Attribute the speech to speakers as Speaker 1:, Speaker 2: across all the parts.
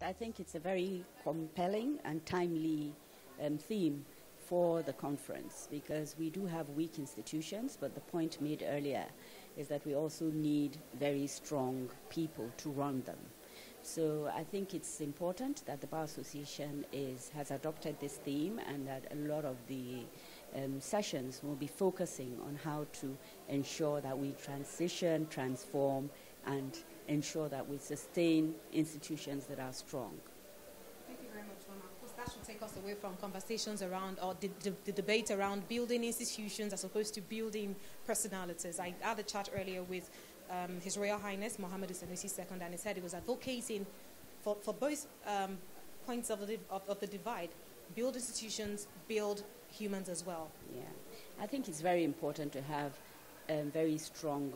Speaker 1: I think it's a very compelling and timely theme for the conference, because we do have weak institutions, but the point made earlier is that we also need very strong people to run them. So I think it's important that the Bar Association has adopted this theme, and that a lot of the sessions will be focusing on how to ensure that we transition, transform, and ensure that we sustain institutions that are strong.
Speaker 2: Thank you very much, Mama. Of course, that should take us away from conversations around, or the debate around building institutions as opposed to building personalities. I had a chat earlier with His Royal Highness Mohammed Sanusi II, and he said he was advocating for both points of the divide: build institutions, build humans as well.
Speaker 1: Yeah, I think it's very important to have very strong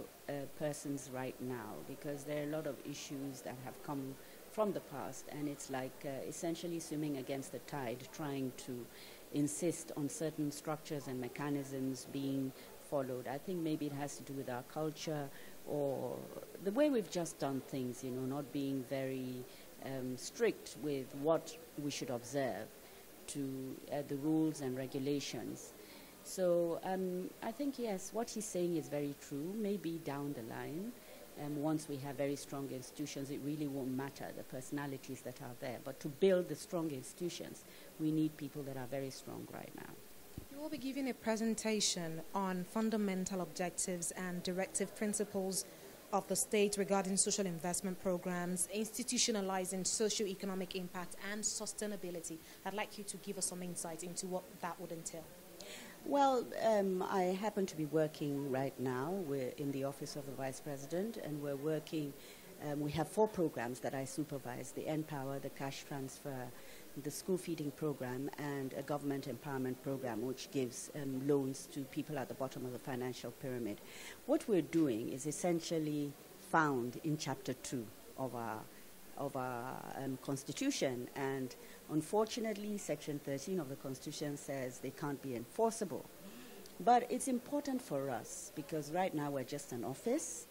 Speaker 1: persons right now, because there are a lot of issues that have come from the past, and it's like essentially swimming against the tide, trying to insist on certain structures and mechanisms being followed. I think maybe it has to do with our culture or the way we've just done things, not being very strict with what we should observe to the rules and regulations. So I think, yes, what he's saying is very true. Maybe down the line, once we have very strong institutions, it really won't matter the personalities that are there. But to build the strong institutions, we need people that are very strong right now.
Speaker 2: You will be giving a presentation on fundamental objectives and directive principles of the state regarding social investment programs, institutionalizing socio-economic impact and sustainability. I'd like you to give us some insight into what that would entail.
Speaker 1: Well, I happen to be working right now. We're in the Office of the Vice President, and we're working, we have 4 programs that I supervise: the Empower, the cash transfer, the school feeding program, and a government empowerment program, which gives loans to people at the bottom of the financial pyramid. What we're doing is essentially found in Chapter 2 of our Constitution, and unfortunately Section 13 of the Constitution says they can't be enforceable. But it's important for us, because right now we're just an office.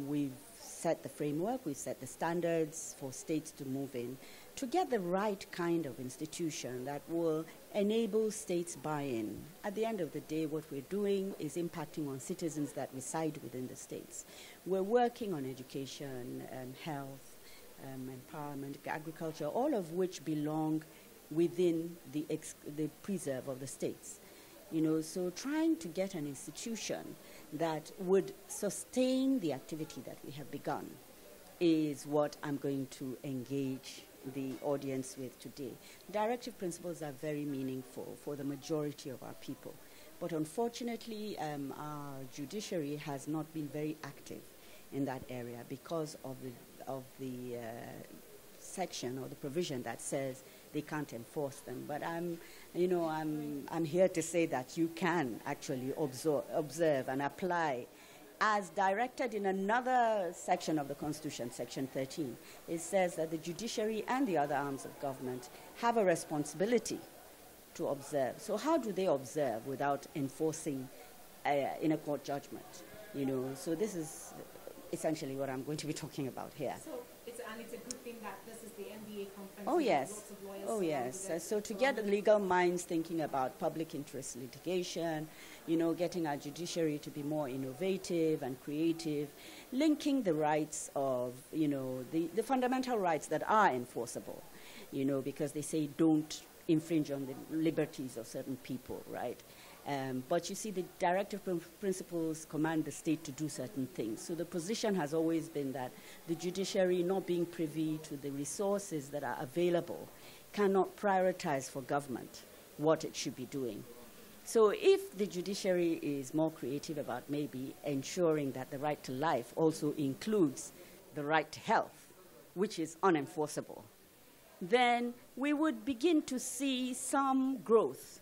Speaker 1: We've set the framework, we've set the standards for states to move in, to get the right kind of institution that will enable states buy-in. At the end of the day, what we're doing is impacting on citizens that reside within the states. We're working on education, health, empowerment, agriculture, all of which belong within the preserve of the states. So trying to get an institution that would sustain the activity that we have begun is what I'm going to engage the audience with today. Directive principles are very meaningful for the majority of our people, but unfortunately our judiciary has not been very active in that area because of the section or the provision that says they can't enforce them. But I'm here to say that you can actually observe and apply, as directed in another section of the Constitution, Section 13. It says that the judiciary and the other arms of government have a responsibility to observe. So how do they observe without enforcing in a court judgment? So this is essentially what I'm going to be talking about here.
Speaker 2: So it's a good thing that this is the NBA conference.
Speaker 1: Oh yes, oh yes. So to get the legal minds thinking about public interest litigation, getting our judiciary to be more innovative and creative, linking the rights of, the fundamental rights that are enforceable, because they say don't infringe on the liberties of certain people, right? But you see, the directive principles command the state to do certain things. So the position has always been that the judiciary, not being privy to the resources that are available, cannot prioritize for government what it should be doing. So if the judiciary is more creative about maybe ensuring that the right to life also includes the right to health, which is unenforceable, then we would begin to see some growth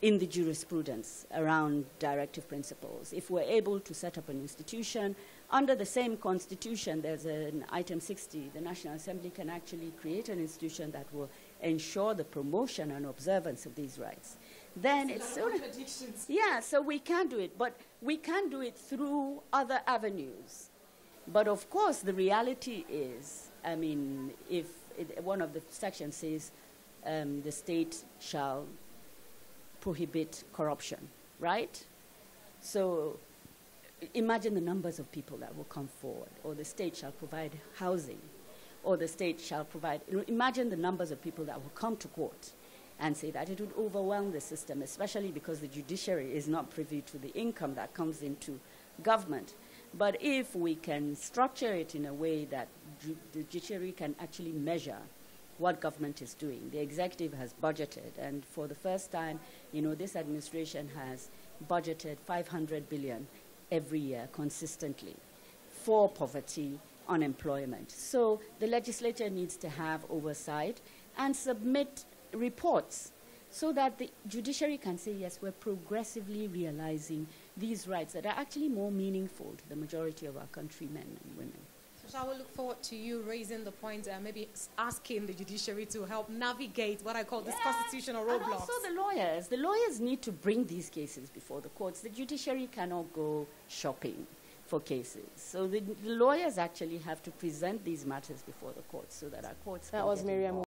Speaker 1: in the jurisprudence around directive principles. If we're able to set up an institution under the same constitution, there's an item 60, the National Assembly can actually create an institution that will ensure the promotion and observance of these rights. Then it's so we can do it, but we can do it through other avenues. But of course, the reality is, if one of the sections says the state shall prohibit corruption, right? So imagine the numbers of people that will come forward, or the state shall provide housing, or the state shall provide, imagine the numbers of people that will come to court and say that it would overwhelm the system, especially because the judiciary is not privy to the income that comes into government. But if we can structure it in a way that the judiciary can actually measure what government is doing. The executive has budgeted, and for the first time, this administration has budgeted 500 billion every year consistently for poverty, unemployment. So the legislature needs to have oversight and submit reports so that the judiciary can say, yes, we're progressively realizing these rights that are actually more meaningful to the majority of our countrymen and women.
Speaker 2: So shall we look forward to you raising the point and maybe asking the judiciary to help navigate what I call this constitutional roadblocks?
Speaker 1: And also the lawyers need to bring these cases before the courts. The judiciary cannot go shopping for cases. So the lawyers actually have to present these matters before the courts so that our courts.
Speaker 3: That was Maryam